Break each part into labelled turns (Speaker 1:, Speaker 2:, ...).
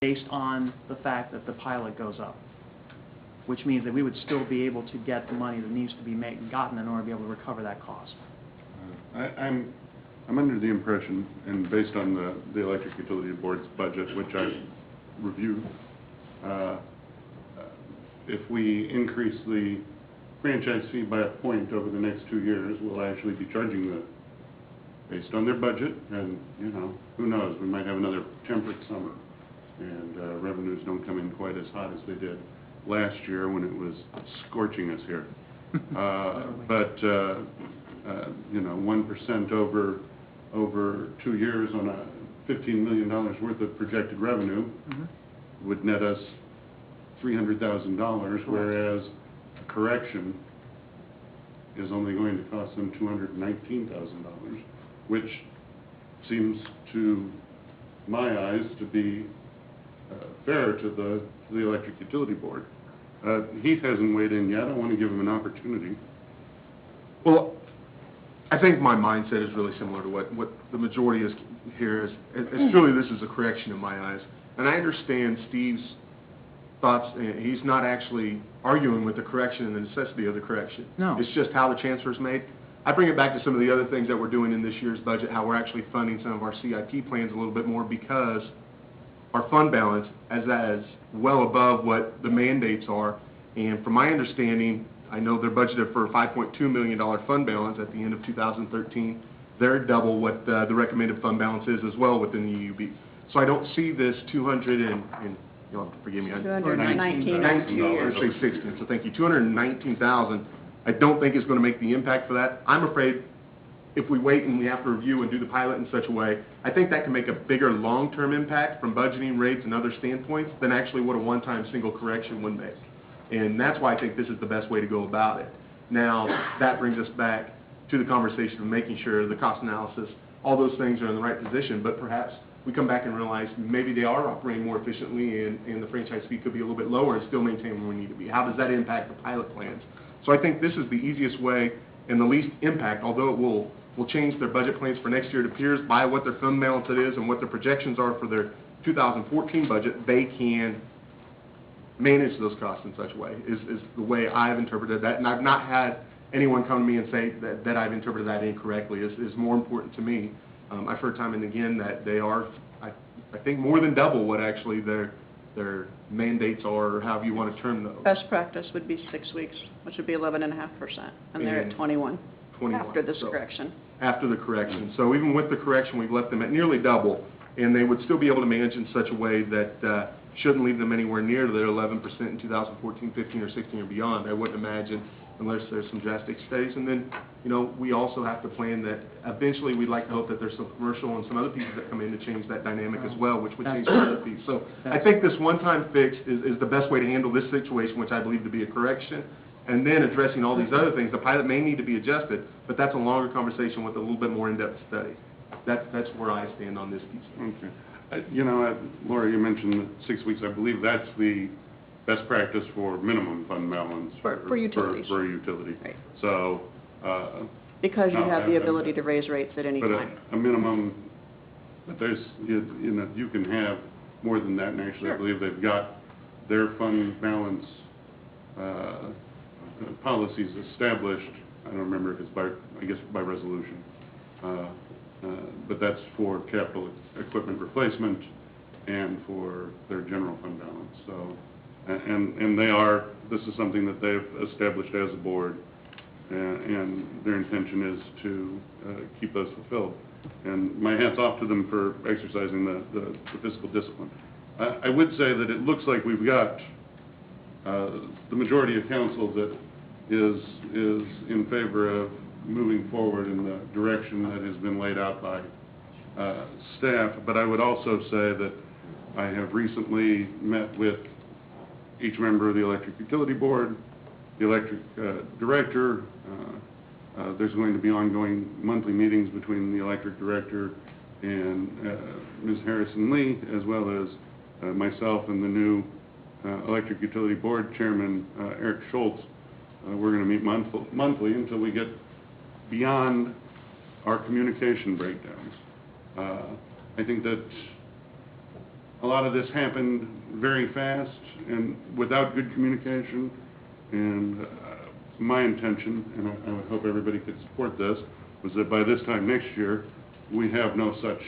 Speaker 1: based on the fact that the pilot goes up, which means that we would still be able to get the money that needs to be gotten in order to be able to recover that cost.
Speaker 2: I'm under the impression, and based on the Electric Utility Board's budget, which I've reviewed, if we increase the franchise fee by a point over the next 2 years, we'll actually be charging based on their budget, and, you know, who knows, we might have another temperate summer, and revenues don't come in quite as hot as they did last year when it was scorching us here. But you know, 1% over 2 years on a $15 million worth of projected revenue would net us $300,000, whereas a correction is only going to cost them $219,000, which seems to my eyes to be fair to the Electric Utility Board. Heath hasn't weighed in yet. I want to give him an opportunity.
Speaker 3: Well, I think my mindset is really similar to what the majority is here. It's truly, this is a correction in my eyes. And I understand Steve's thoughts. He's not actually arguing with the correction and the necessity of the correction.
Speaker 1: No.
Speaker 3: It's just how the transfer is made. I bring it back to some of the other things that we're doing in this year's budget, how we're actually funding some of our CIP plans a little bit more because our fund balance is well above what the mandates are. And from my understanding, I know they're budgeted for a $5.2 million fund balance at the end of 2013. They're double what the recommended fund balance is as well within the UUB. So I don't see this 200 and you'll have to forgive me.
Speaker 4: 219.
Speaker 3: So thank you. 219,000. I don't think is going to make the impact for that. I'm afraid if we wait and we have to review and do the pilot in such a way, I think that can make a bigger long-term impact from budgeting rates and other standpoints than actually what a one-time single correction would make. And that's why I think this is the best way to go about it. Now, that brings us back to the conversation of making sure the cost analysis, all those things are in the right position, but perhaps we come back and realize maybe they are operating more efficiently and the franchise fee could be a little bit lower and still maintain where we need to be. How does that impact the pilot plans? So I think this is the easiest way and the least impact, although it will change their budget plans for next year. It appears by what their fund balance it is and what their projections are for their 2014 budget, they can manage those costs in such a way, is the way I've interpreted that. And I've not had anyone come to me and say that I've interpreted that incorrectly. Is more important to me. I've heard time and again that they are, I think, more than double what actually their mandates are, or however you want to term those.
Speaker 4: Best practice would be 6 weeks, which would be 11.5%, and they're at 21 after this correction.
Speaker 3: After the correction. So even with the correction, we've left them at nearly double, and they would still be able to manage in such a way that shouldn't leave them anywhere near their 11% in 2014, 15, or 16 or beyond. I wouldn't imagine, unless there's some drastic studies. And then, you know, we also have to plan that eventually we'd like to hope that there's some commercial and some other pieces that come in to change that dynamic as well, which would change the other piece. So I think this one-time fix is the best way to handle this situation, which I believe to be a correction. And then addressing all these other things, the pilot may need to be adjusted, but that's a longer conversation with a little bit more in-depth study. That's where I stand on this piece.
Speaker 2: Okay. You know, Laura, you mentioned 6 weeks. I believe that's the best practice for minimum fund balance
Speaker 4: for utilities.
Speaker 2: For a utility.
Speaker 4: Right.
Speaker 2: So
Speaker 4: because you have the ability to raise rates at any time.
Speaker 2: A minimum, but there's, you know, you can have more than that, and actually I believe they've got their fund balance policies established. I don't remember if it's by, I guess, by resolution. But that's for capital equipment replacement and for their general fund balance. So, and they are, this is something that they've established as a board, and their intention is to keep those fulfilled. And my hat's off to them for exercising the fiscal discipline. I would say that it looks like we've got the majority of council that is in favor of moving forward in the direction that has been laid out by staff. But I would also say that I have recently met with each member of the Electric Utility Board, the electric director. There's going to be ongoing monthly meetings between the electric director and Ms. Harrison Lee, as well as myself and the new Electric Utility Board Chairman, Eric Schultz. We're going to meet monthly until we get beyond our communication breakdowns. I think that a lot of this happened very fast and without good communication. And my intention, and I would hope everybody could support this, was that by this time next year, we have no such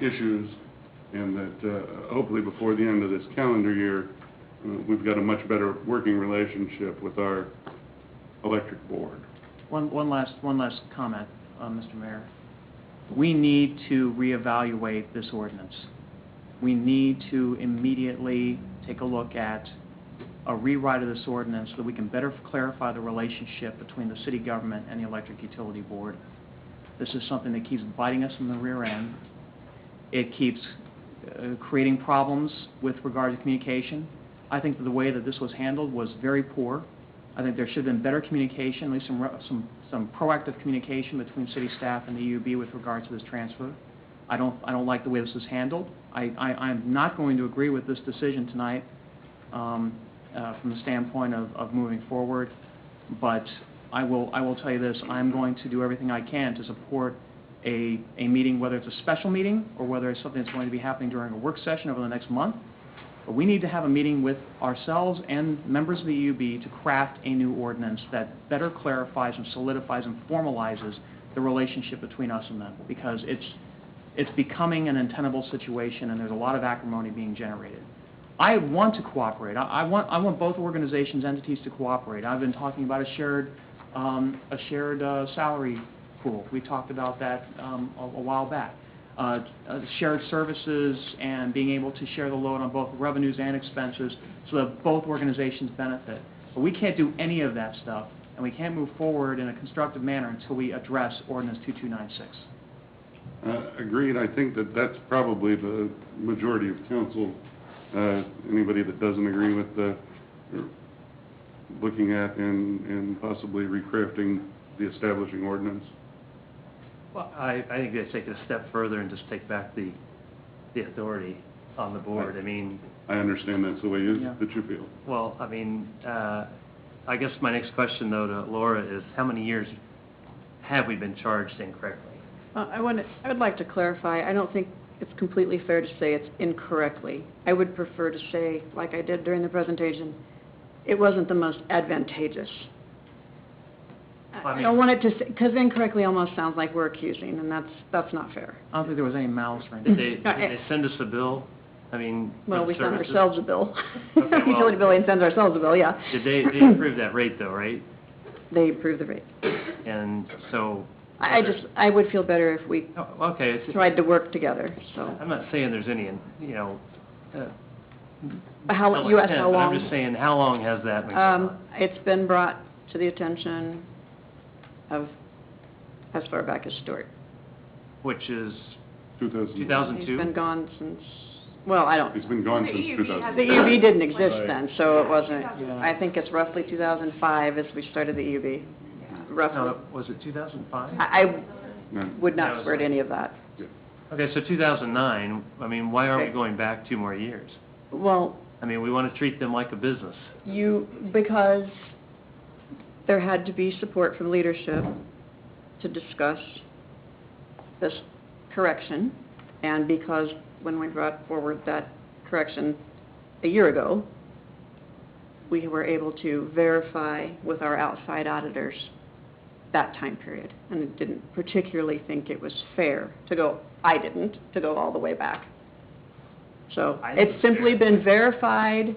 Speaker 2: issues, and that hopefully before the end of this calendar year, we've got a much better working relationship with our electric board.
Speaker 1: One last comment, Mr. Mayor. We need to reevaluate this ordinance. We need to immediately take a look at a rewrite of this ordinance so that we can better clarify the relationship between the city government and the electric utility board. This is something that keeps biting us in the rear end. It keeps creating problems with regard to communication. I think that the way that this was handled was very poor. I think there should have been better communication, at least some proactive communication between city staff and the UB with regard to this transfer. I don't like the way this is handled. I'm not going to agree with this decision tonight from the standpoint of moving forward, but I will tell you this: I'm going to do everything I can to support a meeting, whether it's a special meeting or whether it's something that's going to be happening during a work session over the next month. But we need to have a meeting with ourselves and members of the UB to craft a new ordinance that better clarifies and solidifies and formalizes the relationship between us and them, because it's becoming an untenable situation and there's a lot of acrimony being generated. I want to cooperate. I want both organizations, entities to cooperate. I've been talking about a shared salary pool. We talked about that a while back. Shared services and being able to share the load on both revenues and expenses so that both organizations benefit. But we can't do any of that stuff, and we can't move forward in a constructive manner until we address Ordinance 2296.
Speaker 2: Agreed. I think that that's probably the majority of council. Anybody that doesn't agree with the looking at and possibly recrafting the establishing ordinance.
Speaker 5: Well, I think they take it a step further and just take back the authority on the board. I mean,
Speaker 2: I understand that's the way
Speaker 1: Yeah.
Speaker 2: that you feel.
Speaker 5: well, I mean, I guess my next question, though, to Laura is, how many years have we been charged incorrectly?
Speaker 4: I would like to clarify, I don't think it's completely fair to say it's incorrectly. I would prefer to say, like I did during the presentation, it wasn't the most advantageous. I don't want it to, because incorrectly almost sounds like we're accusing, and that's not fair.
Speaker 1: I don't think there was any malice or
Speaker 5: Did
Speaker 1: anything.
Speaker 5: they send us a bill? I mean, for
Speaker 4: Well,
Speaker 5: the
Speaker 4: we send
Speaker 5: services?
Speaker 4: ourselves a bill.
Speaker 5: Okay, well-
Speaker 4: Utility billing sends ourselves a bill, yeah.
Speaker 5: Did they approve that rate, though, right?
Speaker 4: They approve the rate.
Speaker 5: And so...
Speaker 4: I would feel better if we
Speaker 5: Oh, okay, it's...
Speaker 4: tried to work together, so.
Speaker 5: I'm not saying there's any, you know...
Speaker 4: How, you asked how
Speaker 5: But
Speaker 4: long?
Speaker 5: I'm just saying, how long has that been going on?
Speaker 4: It's been brought to the attention of as far back as Stuart.
Speaker 5: Which is
Speaker 2: 2000.
Speaker 5: 2000.
Speaker 4: He's
Speaker 5: 2002?
Speaker 4: been gone since, well, I don't,
Speaker 2: It's been gone since
Speaker 4: the
Speaker 2: 2000.
Speaker 4: EUB didn't exist
Speaker 2: Right.
Speaker 4: then, so it wasn't,
Speaker 1: Yeah.
Speaker 4: I think it's roughly 2005 as we started the EUB, roughly.
Speaker 5: No, was it 2005?
Speaker 4: I
Speaker 2: No.
Speaker 4: would
Speaker 5: That
Speaker 4: not
Speaker 5: was
Speaker 4: swear to
Speaker 5: like-
Speaker 4: any of that.
Speaker 5: Okay, so 2009, I mean, why aren't we
Speaker 4: Okay.
Speaker 5: going back 2 more years?
Speaker 4: Well,
Speaker 5: I mean, we want to treat them like a business.
Speaker 4: because there had to be support from leadership to discuss this correction, and because when we brought forward that correction a year ago, we were able to verify with our outside auditors that time period, and didn't particularly think it was fair to go, I didn't, to go all the way back. So
Speaker 5: I think
Speaker 4: it's
Speaker 5: it's
Speaker 4: simply
Speaker 5: fair.
Speaker 4: been verified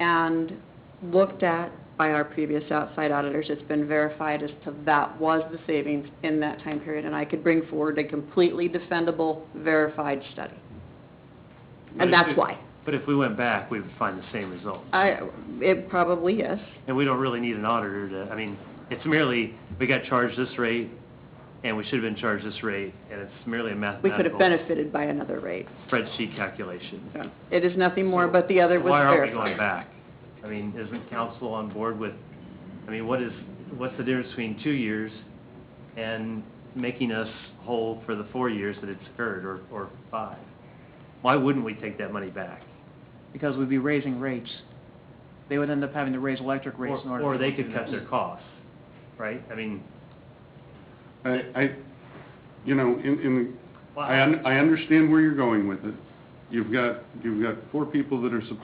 Speaker 4: and looked at by our previous outside auditors. It's been verified as to that was the savings in that time period, and I could bring forward a completely defendable, verified study.
Speaker 5: But
Speaker 4: And
Speaker 5: if
Speaker 4: that's
Speaker 5: we-
Speaker 4: why.
Speaker 5: But if we went back, we would find the same result.
Speaker 4: It probably, yes.
Speaker 5: And we don't really need an auditor to, I mean, it's merely, we got charged this rate, and we should have been charged this rate, and it's merely a
Speaker 4: We
Speaker 5: mathematical...
Speaker 4: could have benefited by another rate.
Speaker 5: Spreadsheet calculation.
Speaker 4: So it is nothing more, but the other was
Speaker 5: Why aren't we
Speaker 4: verified.
Speaker 5: going back? I mean, isn't council on board with, I mean, what's the difference between 2 years and making us whole for the 4 years that it's occurred, or 5? Why wouldn't we take that money back?
Speaker 1: Because we'd be raising rates. They would end up having to raise electric rates in order to...
Speaker 5: Or they
Speaker 1: do
Speaker 5: could cut
Speaker 1: this.
Speaker 5: their costs, right? I mean,
Speaker 2: You know, I understand where you're going with it, you've got 4 people that are supporting